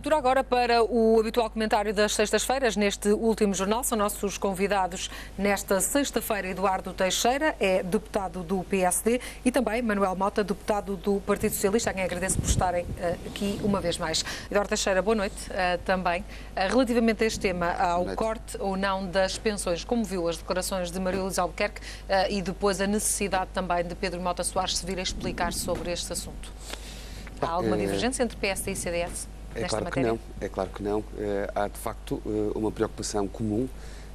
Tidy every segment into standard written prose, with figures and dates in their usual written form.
Altura agora para o habitual comentário das sextas-feiras neste último jornal. São nossos convidados nesta sexta-feira Eduardo Teixeira, é deputado do PSD, e também Manuel Mota, deputado do Partido Socialista, a quem agradeço por estarem aqui uma vez mais. Eduardo Teixeira, boa noite também. Relativamente a este tema, ao corte ou não das pensões, como viu as declarações de Maria Luísa Albuquerque e depois a necessidade também de Pedro Mota Soares se vir a explicar sobre este assunto? Há alguma divergência entre PSD e CDS? É claro que não. Há, de facto, uma preocupação comum,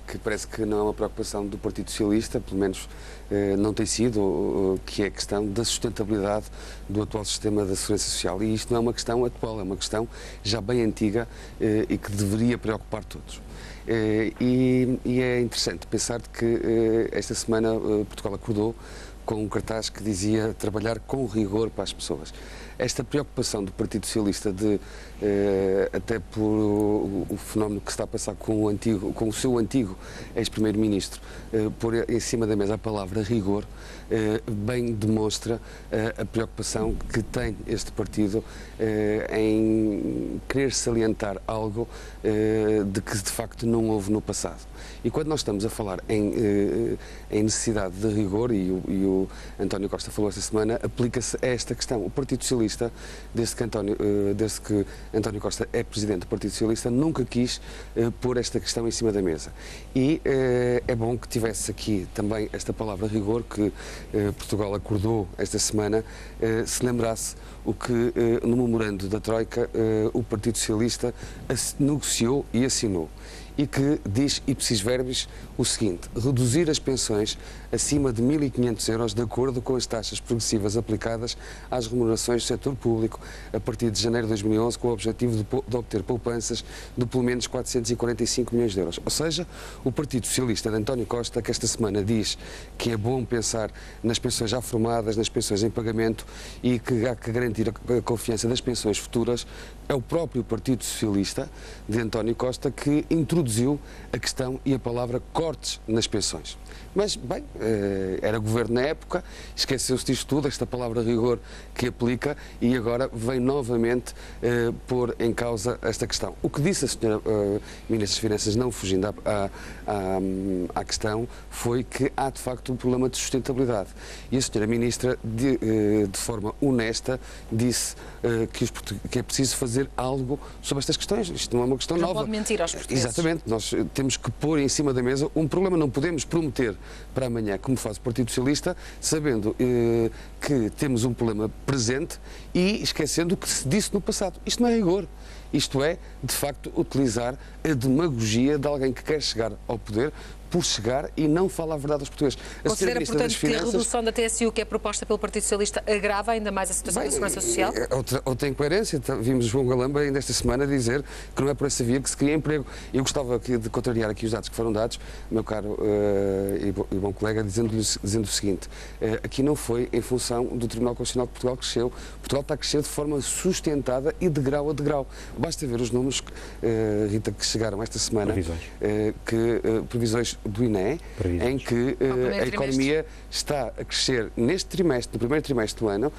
que parece que não é uma preocupação do Partido Socialista, pelo menos não tem sido, que é a questão da sustentabilidade do atual sistema da Segurança Social. E isto não é uma questão atual, é uma questão já bem antiga e que deveria preocupar todos. E é interessante pensar que esta semana Portugal acordou com um cartaz que dizia trabalhar com rigor para as pessoas. Esta preocupação do Partido Socialista de, até por o fenómeno que se está a passar com o seu antigo ex-primeiro-ministro, pôr em cima da mesa a palavra rigor, bem demonstra a preocupação que tem este partido em querer salientar algo de que de facto não houve no passado. E quando nós estamos a falar em necessidade de rigor, e o António Costa falou esta semana, aplica-se a esta questão. O Partido Socialista, desde que António Costa é presidente do Partido Socialista, nunca quis pôr esta questão em cima da mesa. E é bom que tivesse aqui também esta palavra rigor, que Portugal acordou esta semana, se lembrasse o que no memorando da Troika o Partido Socialista negociou e assinou. E que diz, ipsis verbis, o seguinte: reduzir as pensões acima de 1.500 euros de acordo com as taxas progressivas aplicadas às remunerações do setor público a partir de janeiro de 2011, com o objetivo de obter poupanças de pelo menos 445 milhões de euros. Ou seja, o Partido Socialista de António Costa, que esta semana diz que é bom pensar nas pensões já formadas, nas pensões em pagamento e que há que garantir a confiança das pensões futuras, é o próprio Partido Socialista de António Costa que introduziu a questão e a palavra cortes nas pensões. Mas, bem, era governo na época, esqueceu-se disto tudo, esta palavra rigor que aplica, e agora vem novamente pôr em causa esta questão. O que disse a senhora Ministra das Finanças, não fugindo à questão, foi que há de facto um problema de sustentabilidade. E a senhora Ministra, de forma honesta, disse que é preciso fazer algo sobre estas questões. Isto não é uma questão nova. Não pode mentir aos portugueses. Exatamente. Nós temos que pôr em cima da mesa um problema. Não podemos prometer para amanhã, como faz o Partido Socialista, sabendo que temos um problema presente e esquecendo o que se disse no passado. Isto não é rigor. Isto é, de facto, utilizar a demagogia de alguém que quer chegar ao poder por chegar e não fala a verdade aos portugueses. Considera, portanto, que a redução da TSU que é proposta pelo Partido Socialista agrava ainda mais a situação da Segurança Social? Outra incoerência. Vimos João Galamba ainda esta semana dizer que não é por essa via que se cria emprego. Eu gostava aqui de contrariar aqui os dados que foram dados, meu caro e bom colega, dizendo o seguinte: aqui não foi em função do Tribunal Constitucional que Portugal cresceu. Portugal está a crescer de forma sustentada e de grau a degrau. Basta ver os números, Rita, que chegaram esta semana, previsões do INE, em que a economia está a crescer neste trimestre, no primeiro trimestre do ano,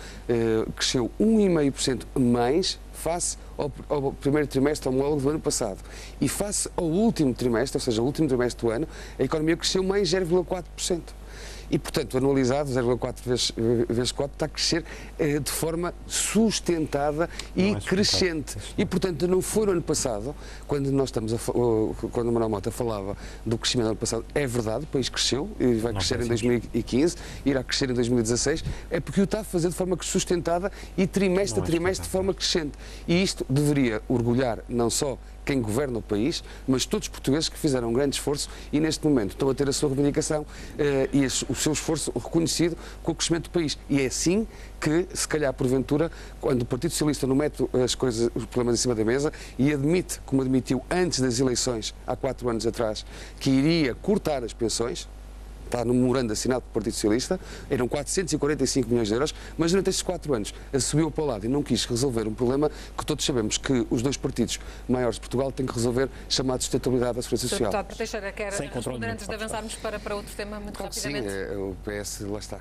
cresceu 1,5% mais face ao primeiro trimestre homólogo do ano passado. E face ao último trimestre, ou seja, o último trimestre do ano, a economia cresceu mais 0,4%. E, portanto, anualizado, 0,4 vezes 4, está a crescer de forma sustentada e crescente. E, portanto, não foi no ano passado, quando quando o Manuel Mota falava do crescimento do ano passado, é verdade, o país cresceu, e vai crescer em 2015, irá crescer em 2016, é porque o está a fazer de forma sustentada e trimestre a trimestre de forma crescente. E isto deveria orgulhar não só quem governa o país, mas todos os portugueses que fizeram um grande esforço e neste momento estão a ter a sua reivindicação e o seu esforço reconhecido com o crescimento do país. E é assim que, se calhar, porventura, quando o Partido Socialista não mete os problemas em cima da mesa e admite, como admitiu antes das eleições, há 4 anos atrás, que iria cortar as pensões, está no memorando assinado pelo Partido Socialista, eram 445 milhões de euros, mas durante estes 4 anos subiu para o lado e não quis resolver um problema que todos sabemos que os dois partidos maiores de Portugal têm que resolver, chamado sustentabilidade da segurança social. Deputado Teixeira, quer responder antes de avançarmos para outro tema muito rapidamente? Sim, o PS, lá está,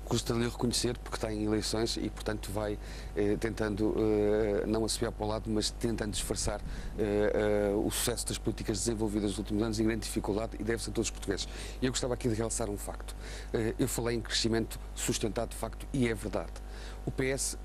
custa-lhe reconhecer porque está em eleições e, portanto, vai tentando não assobiar para o lado, mas tentando disfarçar o sucesso das políticas desenvolvidas nos últimos anos e grande dificuldade, e deve-se a todos os portugueses. E eu gostava aqui de realçar um facto. Eu falei em crescimento sustentado de facto e é verdade. O PS,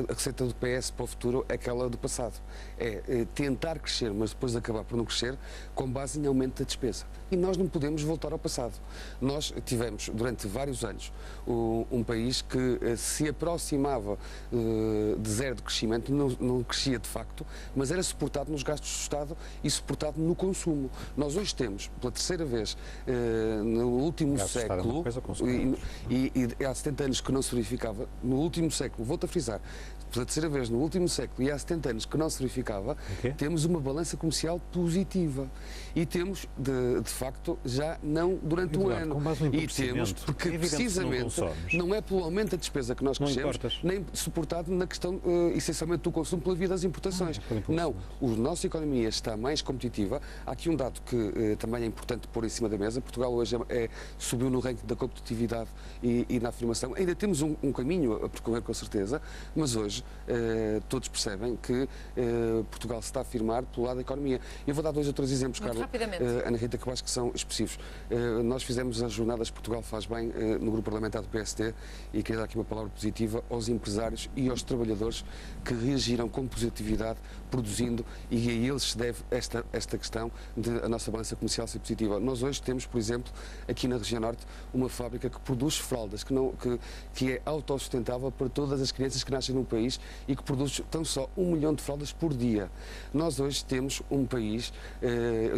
a receita do PS para o futuro é aquela do passado. É tentar crescer, mas depois de acabar por não crescer, com base em aumento da despesa. E nós não podemos voltar ao passado. Nós tivemos, durante vários anos, um país que se aproximava de zero de crescimento, não crescia de facto, mas era suportado nos gastos do Estado e suportado no consumo. Nós hoje temos, pela terceira vez, no último século, e há 70 anos que não se verificava, no último século, volto a frisar, pela terceira vez no último século e há 70 anos que não se verificava, temos uma balança comercial positiva. E temos, de facto, já não durante um ano. E temos, porque precisamente não é pelo aumento da despesa que nós crescemos, nem suportado na questão, essencialmente, do consumo pela via das importações. Não, a nossa economia está mais competitiva. Há aqui um dado que também é importante pôr em cima da mesa. Portugal hoje subiu no ranking da competitividade e na afirmação. Ainda temos um caminho a percorrer, com certeza, mas hoje todos percebem que Portugal se está a afirmar pelo lado da economia. Eu vou dar 2 ou 3 exemplos, Carla, Ana Rita, que eu acho que são específicos. Nós fizemos as jornadas Portugal Faz Bem no grupo parlamentar do PSD e queria dar aqui uma palavra positiva aos empresários e aos trabalhadores que reagiram com positividade, produzindo, e a eles se deve esta questão de a nossa balança comercial ser positiva. Nós hoje temos, por exemplo, aqui na região norte, uma fábrica que produz fraldas, que é autossustentável para todas as crianças que nascem no país e que produz tão só 1 milhão de fraldas por dia. Nós hoje temos um país,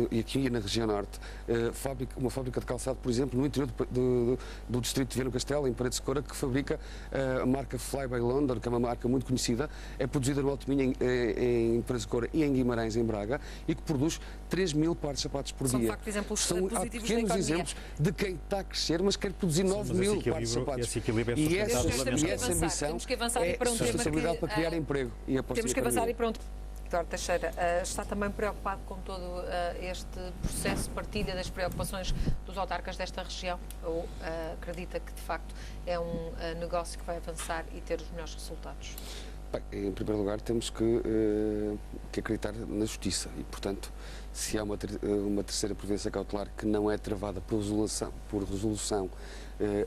e aqui na região norte, uma fábrica de calçado, por exemplo, no interior do distrito de Viana do Castelo, em Paredes de Coura, que fabrica a marca Fly by London, que é uma marca muito conhecida, é produzida no Alto Minho, em Paredes de Coura e em Guimarães, em Braga, e que produz 3.000 pares de sapatos por dia. São, de facto, exemplos São pequenos exemplos de quem está a crescer, mas quer produzir 9.000 pares de sapatos. E essa ambição temos que avançar é sustentabilidade para criar emprego. Temos que avançar e pronto. Eduardo Teixeira, está também preocupado com todo este processo de partilha das preocupações dos autarcas desta região? Ou acredita que, de facto, é um negócio que vai avançar e ter os melhores resultados? Bem, em primeiro lugar, temos que acreditar na justiça e, portanto, se há uma terceira providência cautelar que não é travada por resolução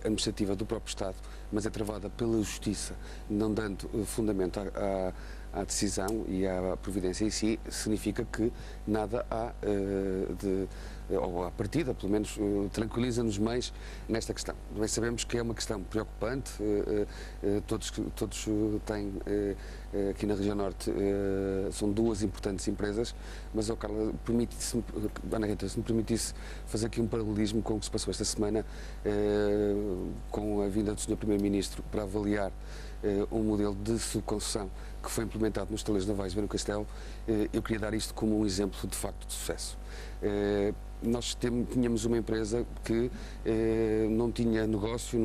administrativa do próprio Estado, mas é travada pela justiça, não dando fundamento à decisão e à providência em si, significa que nada há ou à partida, pelo menos, tranquiliza-nos mais nesta questão. Também sabemos que é uma questão preocupante, todos têm, aqui na região norte, são 2 importantes empresas, mas, Carla, Ana Rita, se me permitisse fazer aqui um paralelismo com o que se passou esta semana, com a vinda do Sr. Primeiro-Ministro para avaliar um modelo de subconcessão que foi implementado nos estaleiros navais de Viana do Castelo, eu queria dar isto como um exemplo de facto de sucesso. Nós tínhamos uma empresa que não tinha negócio,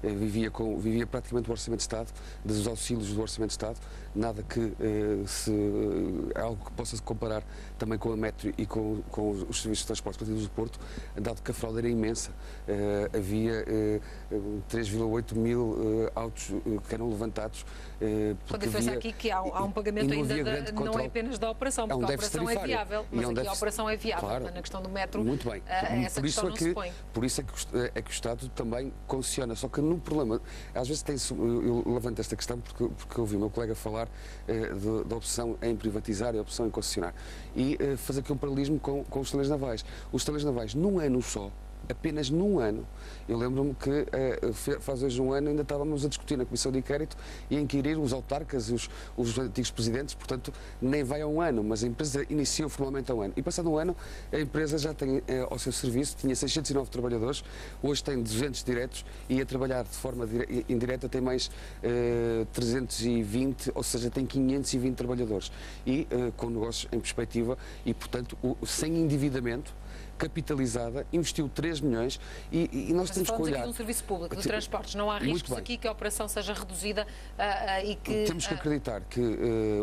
vivia praticamente do Orçamento de Estado, dos auxílios do Orçamento de Estado, nada que algo que possa se comparar também com a Metro e com os serviços de transporte coletivos do Porto, dado que a fraude era imensa. Havia 3,8 mil autos que eram levantados. A diferença aqui que há um pagamento ainda não é apenas da operação, porque a operação é viável, mas aqui a operação é viável, claro, na questão do metro. Muito bem. Essa questão não se põe. Por isso é que o Estado também concessiona, só que no problema, às vezes eu levanto esta questão porque ouvi o meu colega falar da opção em privatizar e a opção em concessionar. E fazer aqui um paralelismo com os estaleiros navais. Os estaleiros navais, num ano só, apenas num ano, eu lembro-me que faz hoje um ano ainda estávamos a discutir na Comissão de Inquérito e a inquirir os autarcas, os antigos presidentes, portanto nem vai a um ano, mas a empresa iniciou formalmente há um ano. E passado um ano a empresa já tem ao seu serviço, tinha 609 trabalhadores, hoje tem 200 diretos e a trabalhar de forma indireta tem mais 320, ou seja, tem 520 trabalhadores e com negócios em perspectiva e, portanto, sem endividamento, capitalizada, investiu 3 milhões e nós temos que olhar... Aqui de um serviço público, de transportes, não há riscos aqui que a operação seja reduzida e que... Temos que acreditar que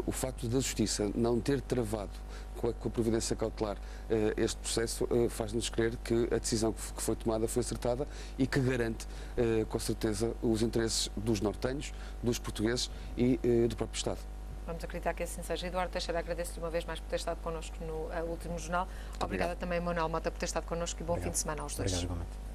o facto da Justiça não ter travado com a providência cautelar este processo faz-nos crer que a decisão que foi tomada foi acertada e que garante com certeza os interesses dos nortenhos, dos portugueses e do próprio Estado. Vamos acreditar que assim seja. Eduardo Teixeira, agradeço-lhe uma vez mais por ter estado connosco no último jornal. Obrigada também, Manuel Mota, por ter estado connosco e bom fim de semana aos dois. Obrigado, igualmente.